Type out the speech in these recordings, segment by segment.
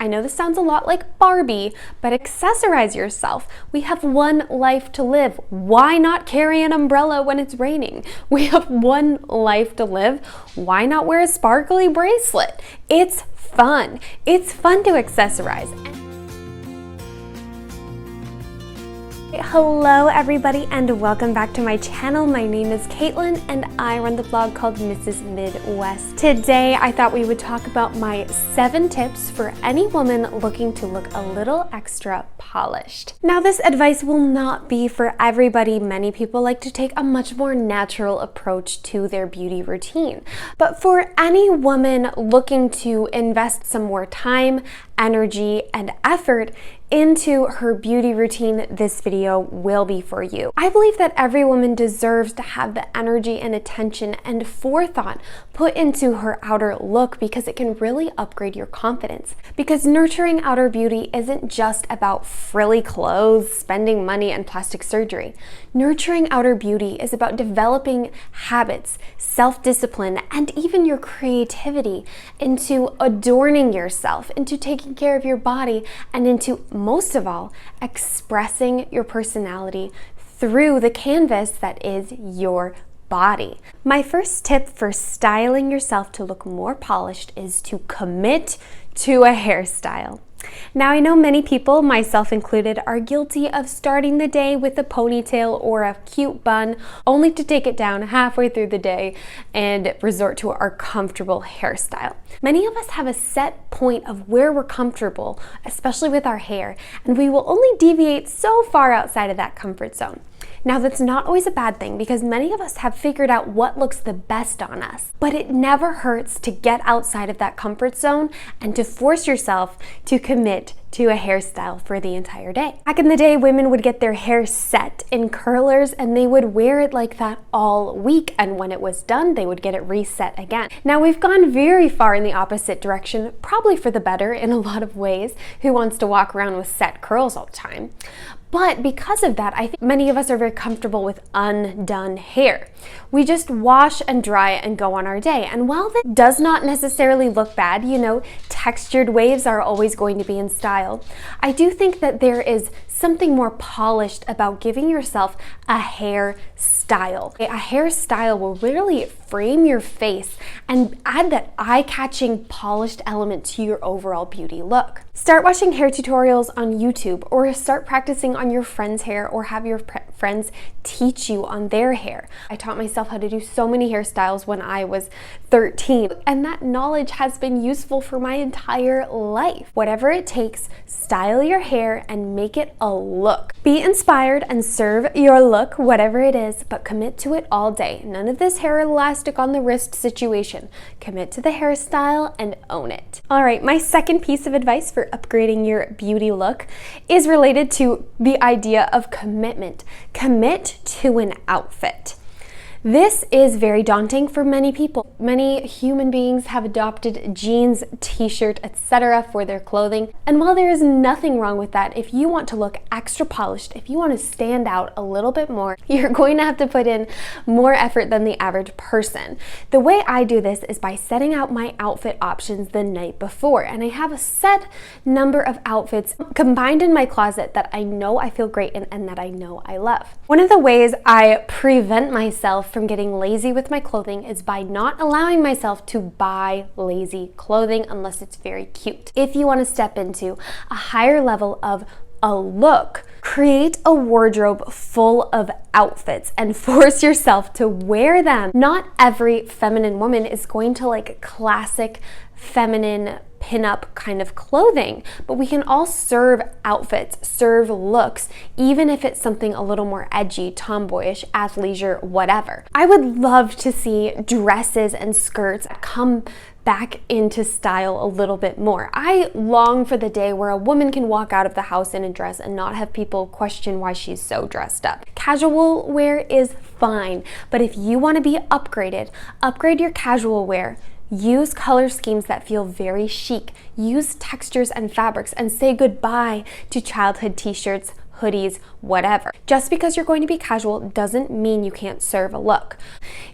I know this sounds a lot like Barbie, but accessorize yourself. We have one life to live. Why not carry an umbrella when it's raining? We have one life to live. Why not wear a sparkly bracelet? It's fun. It's fun to accessorize. Hello everybody and welcome back to my channel. My name is Caitlin and I run the blog called Mrs. Midwest. Today I thought we would talk about my 7 tips for any woman looking to look a little extra polished. Now this advice will not be for everybody. Many people like to take a much more natural approach to their beauty routine. But for any woman looking to invest some more time, energy, and effort into her beauty routine, this video will be for you. I believe that every woman deserves to have the energy and attention and forethought put into her outer look because it can really upgrade your confidence. Because nurturing outer beauty isn't just about frilly clothes, spending money, and plastic surgery. Nurturing outer beauty is about developing habits, self-discipline, and even your creativity into adorning yourself, into taking care of your body, and into, most of all, expressing your personality through the canvas that is your body. My first tip for styling yourself to look more polished is to commit to a hairstyle. Now I know many people, myself included, are guilty of starting the day with a ponytail or a cute bun only to take it down halfway through the day and resort to our comfortable hairstyle. Many of us have a set point of where we're comfortable, especially with our hair, and we will only deviate so far outside of that comfort zone. Now that's not always a bad thing because many of us have figured out what looks the best on us, but it never hurts to get outside of that comfort zone and to force yourself to commit to a hairstyle for the entire day. Back in the day, women would get their hair set in curlers and they would wear it like that all week, and when it was done, they would get it reset again. Now we've gone very far in the opposite direction, probably for the better in a lot of ways. Who wants to walk around with set curls all the time? But because of that, I think many of us are very comfortable with undone hair. We just wash and dry and go on our day. And while that does not necessarily look bad, you know, textured waves are always going to be in style, I do think that there is something more polished about giving yourself a hair style. A hairstyle will really frame your face and add that eye-catching, polished element to your overall beauty look. Start watching hair tutorials on YouTube, or start practicing on your friend's hair, or have your friends teach you on their hair. I taught myself how to do so many hairstyles when I was 13, and that knowledge has been useful for my entire life. Whatever it takes, style your hair and make it a look. Be inspired and serve your look, whatever it is, but commit to it all day. None of this hair elastic on the wrist situation. Commit to the hairstyle and own it. All right, my second piece of advice for upgrading your beauty look is related to the idea of commitment. Commit to an outfit. This is very daunting for many people. Many human beings have adopted jeans, t-shirt, etc. for their clothing. And while there is nothing wrong with that, if you want to look extra polished, if you want to stand out a little bit more, you're going to have to put in more effort than the average person. The way I do this is by setting out my outfit options the night before. And I have a set number of outfits combined in my closet that I know I feel great in and that I know I love. One of the ways I prevent myself from getting lazy with my clothing is by not allowing myself to buy lazy clothing unless it's very cute. If you want to step into a higher level of a look, create a wardrobe full of outfits and force yourself to wear them. Not every feminine woman is going to like classic feminine pin-up kind of clothing, but we can all serve outfits, serve looks, even if it's something a little more edgy, tomboyish, athleisure, whatever. I would love to see dresses and skirts come back into style a little bit more. I long for the day where a woman can walk out of the house in a dress and not have people question why she's so dressed up. Casual wear is fine, but if you want to be upgraded, upgrade your casual wear. Use color schemes that feel very chic. Use textures and fabrics and say goodbye to childhood t-shirts, hoodies, whatever. Just because you're going to be casual doesn't mean you can't serve a look.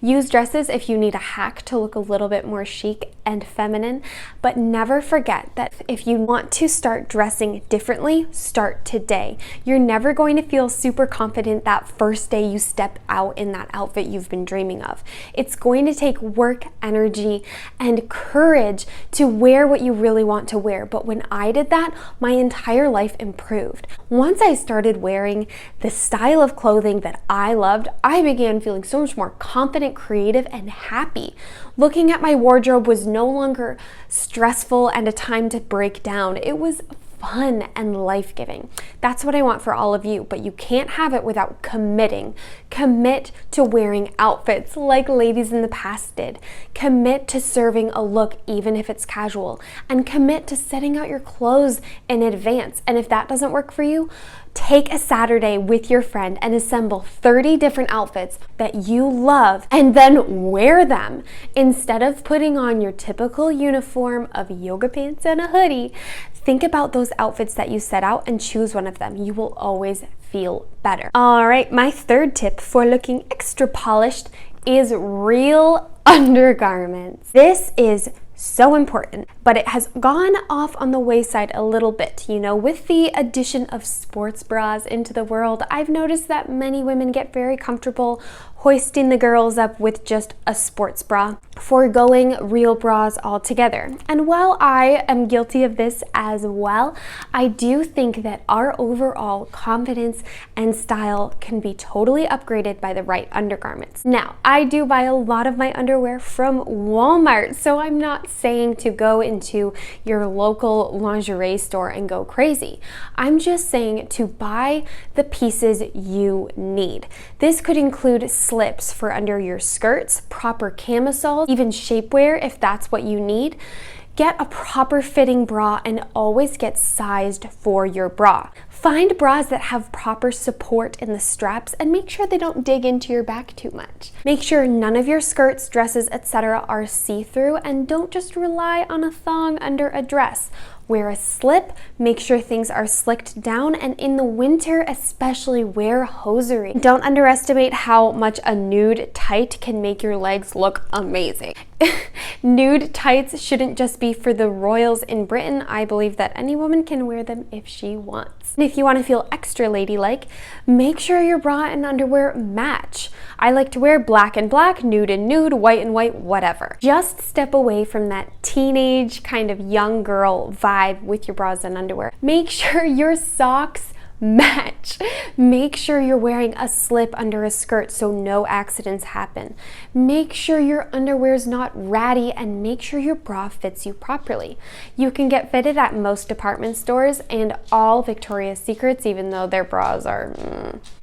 Use dresses if you need a hack to look a little bit more chic and feminine, but never forget that if you want to start dressing differently, start today. You're never going to feel super confident that first day you step out in that outfit you've been dreaming of. It's going to take work, energy, and courage to wear what you really want to wear. But when I did that, my entire life improved. Once I started wearing the style of clothing that I loved, I began feeling so much more confident, creative, and happy. Looking at my wardrobe was no longer stressful and a time to break down. It was fun and life-giving. That's what I want for all of you, but you can't have it without committing. Commit to wearing outfits like ladies in the past did. Commit to serving a look even if it's casual, and commit to setting out your clothes in advance. And if that doesn't work for you, take a Saturday with your friend and assemble 30 different outfits that you love and then wear them. Instead of putting on your typical uniform of yoga pants and a hoodie, think about those outfits that you set out and choose one of them. You will always feel better. All right, my third tip for looking extra polished is real undergarments. This is so important, but it has gone off on the wayside a little bit. You know, with the addition of sports bras into the world, I've noticed that many women get very comfortable hoisting the girls up with just a sports bra, foregoing real bras altogether. And while I am guilty of this as well, I do think that our overall confidence and style can be totally upgraded by the right undergarments. Now, I do buy a lot of my underwear from Walmart, so I'm not saying to go into your local lingerie store and go crazy. I'm just saying to buy the pieces you need. This could include slips for under your skirts, proper camisoles, even shapewear if that's what you need. Get a proper fitting bra and always get sized for your bra. Find bras that have proper support in the straps and make sure they don't dig into your back too much. Make sure none of your skirts, dresses, etc. are see-through, and don't just rely on a thong under a dress. Wear a slip, make sure things are slicked down, and in the winter especially wear hosiery. Don't underestimate how much a nude tight can make your legs look amazing. Nude tights shouldn't just be for the royals in Britain. I believe that any woman can wear them if she wants. And if you want to feel extra ladylike, make sure your bra and underwear match. I like to wear black and black, nude and nude, white and white, whatever. Just step away from that teenage kind of young girl vibe with your bras and underwear. Make sure your socks match. Make sure you're wearing a slip under a skirt so no accidents happen. Make sure your underwear is not ratty, and make sure your bra fits you properly. You can get fitted at most department stores and all Victoria's Secrets, even though their bras are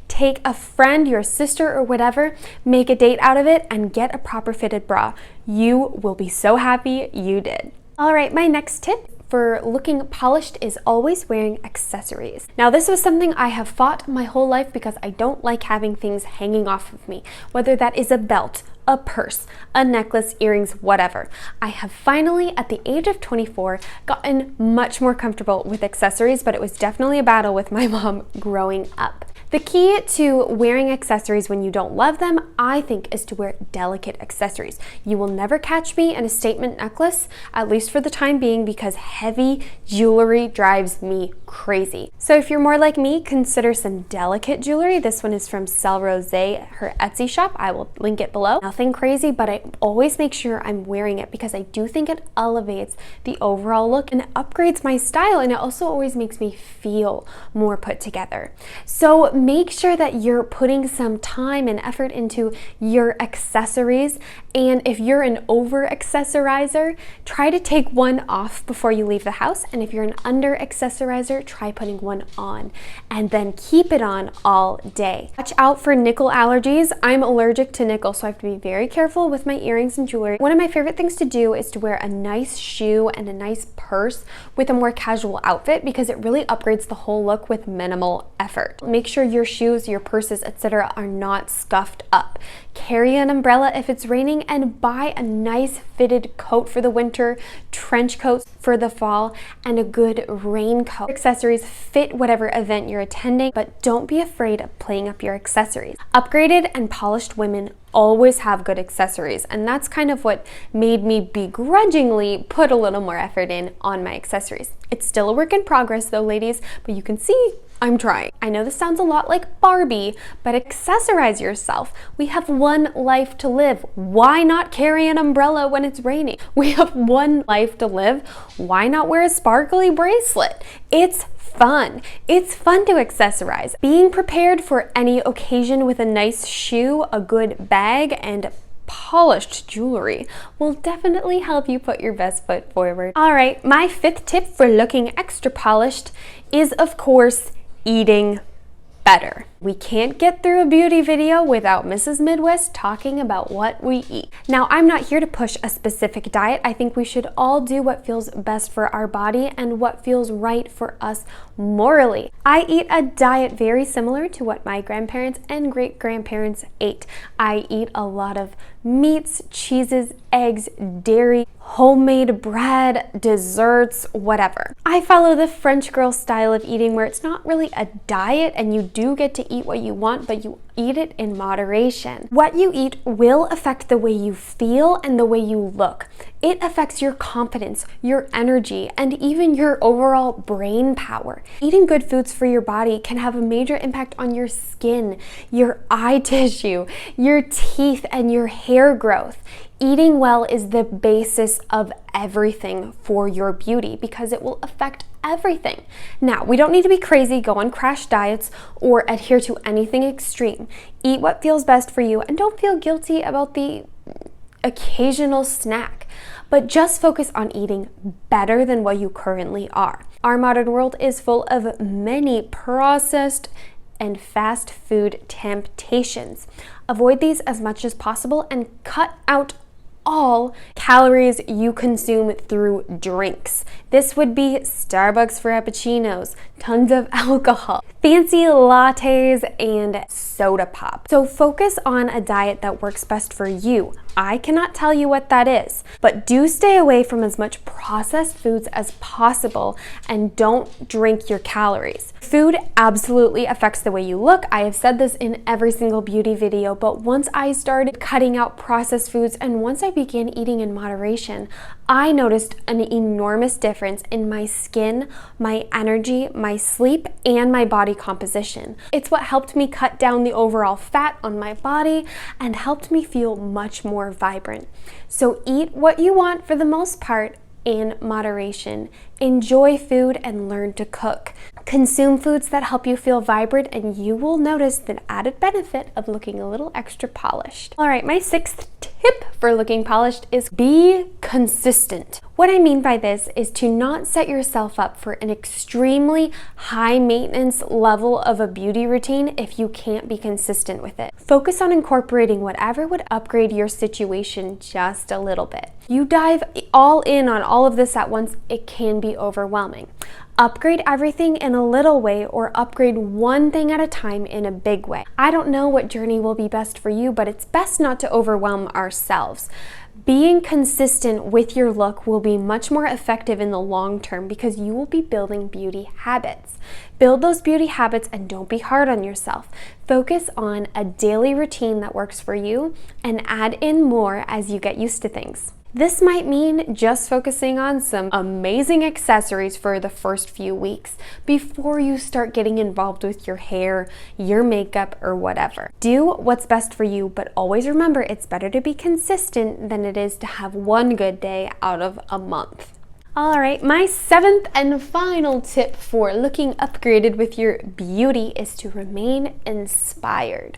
Take a friend, your sister, or whatever, make a date out of it, and get a proper fitted bra. You will be so happy you did. All right, my next tip for looking polished is always wearing accessories. Now, this was something I have fought my whole life because I don't like having things hanging off of me, whether that is a belt, a purse, a necklace, earrings, whatever. I have finally, at the age of 24, gotten much more comfortable with accessories, but it was definitely a battle with my mom growing up. The key to wearing accessories when you don't love them, I think, is to wear delicate accessories. You will never catch me in a statement necklace, at least for the time being, because heavy jewelry drives me crazy. So if you're more like me, consider some delicate jewelry. This one is from Celle Rosé, her Etsy shop. I will link it below. Nothing crazy, but I always make sure I'm wearing it because I do think it elevates the overall look and it upgrades my style, and it also always makes me feel more put together. So make sure that you're putting some time and effort into your accessories, and if you're an over accessorizer, try to take one off before you leave the house, and if you're an under accessorizer, try putting one on and then keep it on all day. Watch out for nickel allergies. I'm allergic to nickel, so I have to be very careful with my earrings and jewelry. One of my favorite things to do is to wear a nice shoe and a nice purse with a more casual outfit because it really upgrades the whole look with minimal effort. Make sure your shoes, your purses, etc. are not scuffed up. Carry an umbrella if it's raining, and buy a nice fitted coat for the winter, trench coats for the fall, and a good raincoat. Accessories fit whatever event you're attending, but don't be afraid of playing up your accessories. Upgraded and polished women always have good accessories, and that's kind of what made me begrudgingly put a little more effort in on my accessories. It's still a work in progress though, ladies, but you can see I'm trying. I know this sounds a lot like Barbie, but accessorize yourself. We have one life to live. Why not carry an umbrella when it's raining? We have one life to live. Why not wear a sparkly bracelet? It's fun. It's fun to accessorize. Being prepared for any occasion with a nice shoe, a good bag, and polished jewelry will definitely help you put your best foot forward. All right, my 5th tip for looking extra polished is, of course, eating better. We can't get through a beauty video without Mrs. Midwest talking about what we eat. Now, I'm not here to push a specific diet. I think we should all do what feels best for our body and what feels right for us morally. I eat a diet very similar to what my grandparents and great-grandparents ate. I eat a lot of meats, cheeses, eggs, dairy, homemade bread, desserts, whatever. I follow the French girl style of eating where it's not really a diet and you do get to eat what you want, but you eat it in moderation. What you eat will affect the way you feel and the way you look. It affects your confidence, your energy, and even your overall brain power. Eating good foods for your body can have a major impact on your skin, your eye tissue, your teeth, and your hair growth. Eating well is the basis of everything for your beauty because it will affect everything. Now, we don't need to be crazy, go on crash diets, or adhere to anything extreme. Eat what feels best for you and don't feel guilty about the occasional snack, but just focus on eating better than what you currently are. Our modern world is full of many processed and fast food temptations. Avoid these as much as possible and cut out all calories you consume through drinks. This would be Starbucks Frappuccinos, tons of alcohol, fancy lattes, and soda pop. So focus on a diet that works best for you. I cannot tell you what that is, but do stay away from as much processed foods as possible and don't drink your calories. Food absolutely affects the way you look. I have said this in every single beauty video, but once I started cutting out processed foods and once I began eating in moderation, I noticed an enormous difference in my skin, my energy, my sleep, and my body composition. It's what helped me cut down the overall fat on my body and helped me feel much more vibrant. So eat what you want for the most part in moderation. Enjoy food and learn to cook. Consume foods that help you feel vibrant and you will notice the added benefit of looking a little extra polished. All right, my 6th tip for looking polished is be consistent. What I mean by this is to not set yourself up for an extremely high maintenance level of a beauty routine if you can't be consistent with it. Focus on incorporating whatever would upgrade your situation just a little bit. You dive all in on all of this at once, it can be overwhelming. Upgrade everything in a little way or upgrade one thing at a time in a big way. I don't know what journey will be best for you, but it's best not to overwhelm ourselves. Being consistent with your look will be much more effective in the long term because you will be building beauty habits. Build those beauty habits and don't be hard on yourself. Focus on a daily routine that works for you and add in more as you get used to things. This might mean just focusing on some amazing accessories for the first few weeks before you start getting involved with your hair, your makeup, or whatever. Do what's best for you, but always remember it's better to be consistent than it is to have one good day out of a month. All right, my 7th and final tip for looking upgraded with your beauty is to remain inspired.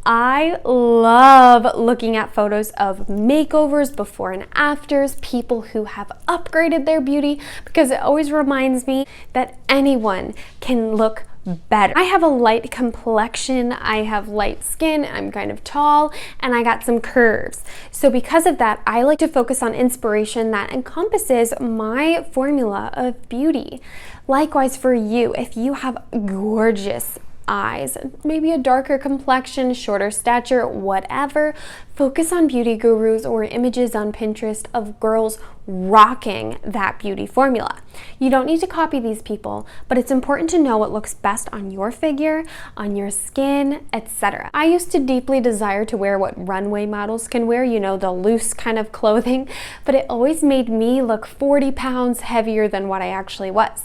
I love looking at photos of makeovers, before and afters, people who have upgraded their beauty, because it always reminds me that anyone can look better. I have a light complexion, I have light skin, I'm kind of tall, and I got some curves. So because of that, I like to focus on inspiration that encompasses my formula of beauty. Likewise for you, if you have gorgeous eyes, maybe a darker complexion, shorter stature, whatever. Focus on beauty gurus or images on Pinterest of girls rocking that beauty formula. You don't need to copy these people, but it's important to know what looks best on your figure, on your skin, etc. I used to deeply desire to wear what runway models can wear, you know, the loose kind of clothing, but it always made me look 40 pounds heavier than what I actually was.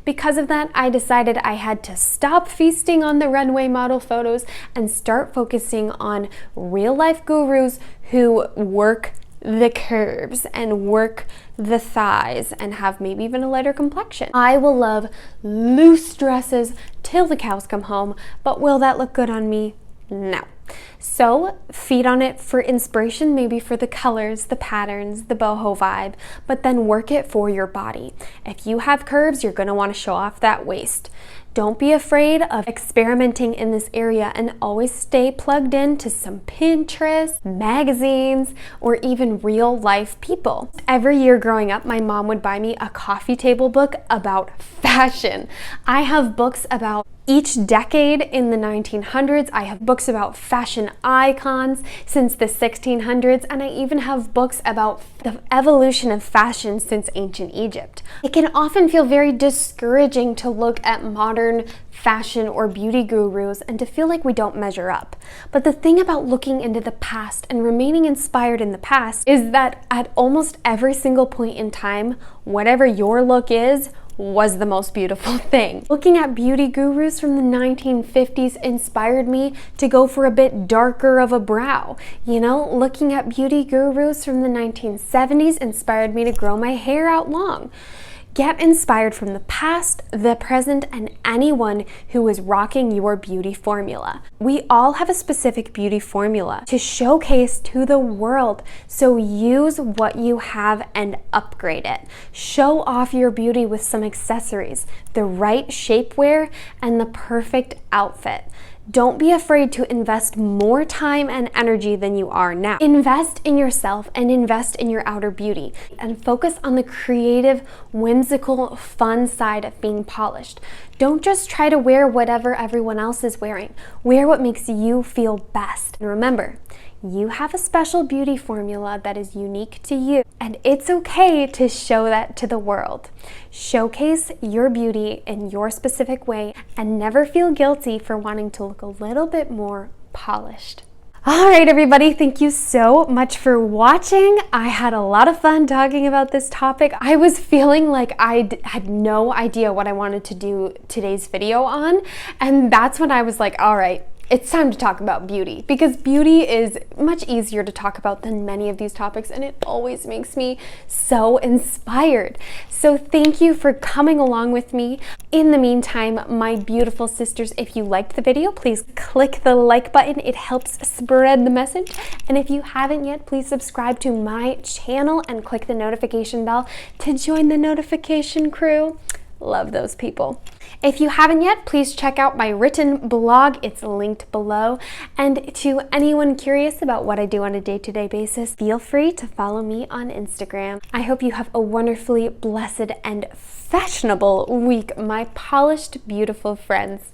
Because of that, I decided I had to stop feasting on the runway model photos and start focusing on real life gurus who work the curves and work the thighs and have maybe even a lighter complexion. I will love loose dresses till the cows come home, but will that look good on me? No. So feed on it for inspiration, maybe for the colors, the patterns, the boho vibe, but then work it for your body. If you have curves, you're going to want to show off that waist. Don't be afraid of experimenting in this area, and always stay plugged in to some Pinterest, magazines, or even real life people. Every year growing up, my mom would buy me a coffee table book about fashion. I have books about each decade in the 1900s. I have books about fashion icons since the 1600s, and I even have books about the evolution of fashion since ancient Egypt. It can often feel very discouraging to look at modern fashion or beauty gurus and to feel like we don't measure up. But the thing about looking into the past and remaining inspired in the past is that at almost every single point in time, whatever your look is, was the most beautiful thing. Looking at beauty gurus from the 1950s inspired me to go for a bit darker of a brow. You know, looking at beauty gurus from the 1970s inspired me to grow my hair out long. Get inspired from the past, the present, and anyone who is rocking your beauty formula. We all have a specific beauty formula to showcase to the world, so use what you have and upgrade it. Show off your beauty with some accessories, the right shapewear, and the perfect outfit. Don't be afraid to invest more time and energy than you are now. Invest in yourself and invest in your outer beauty, and focus on the creative, whimsical, fun side of being polished. Don't just try to wear whatever everyone else is wearing. Wear what makes you feel best. And remember, you have a special beauty formula that is unique to you, and it's okay to show that to the world. Showcase your beauty in your specific way, and never feel guilty for wanting to look a little bit more polished. All right, everybody, thank you so much for watching. I had a lot of fun talking about this topic. I was feeling like I had no idea what I wanted to do today's video on, and that's when I was like, all right, it's time to talk about beauty, because beauty is much easier to talk about than many of these topics, and it always makes me so inspired. So thank you for coming along with me. In the meantime, my beautiful sisters, if you liked the video, please click the like button. It helps spread the message. And if you haven't yet, please subscribe to my channel and click the notification bell to join the notification crew. Love those people. If you haven't yet, please check out my written blog. It's linked below. And to anyone curious about what I do on a day-to-day basis, feel free to follow me on Instagram. I hope you have a wonderfully blessed and fashionable week, my polished, beautiful friends.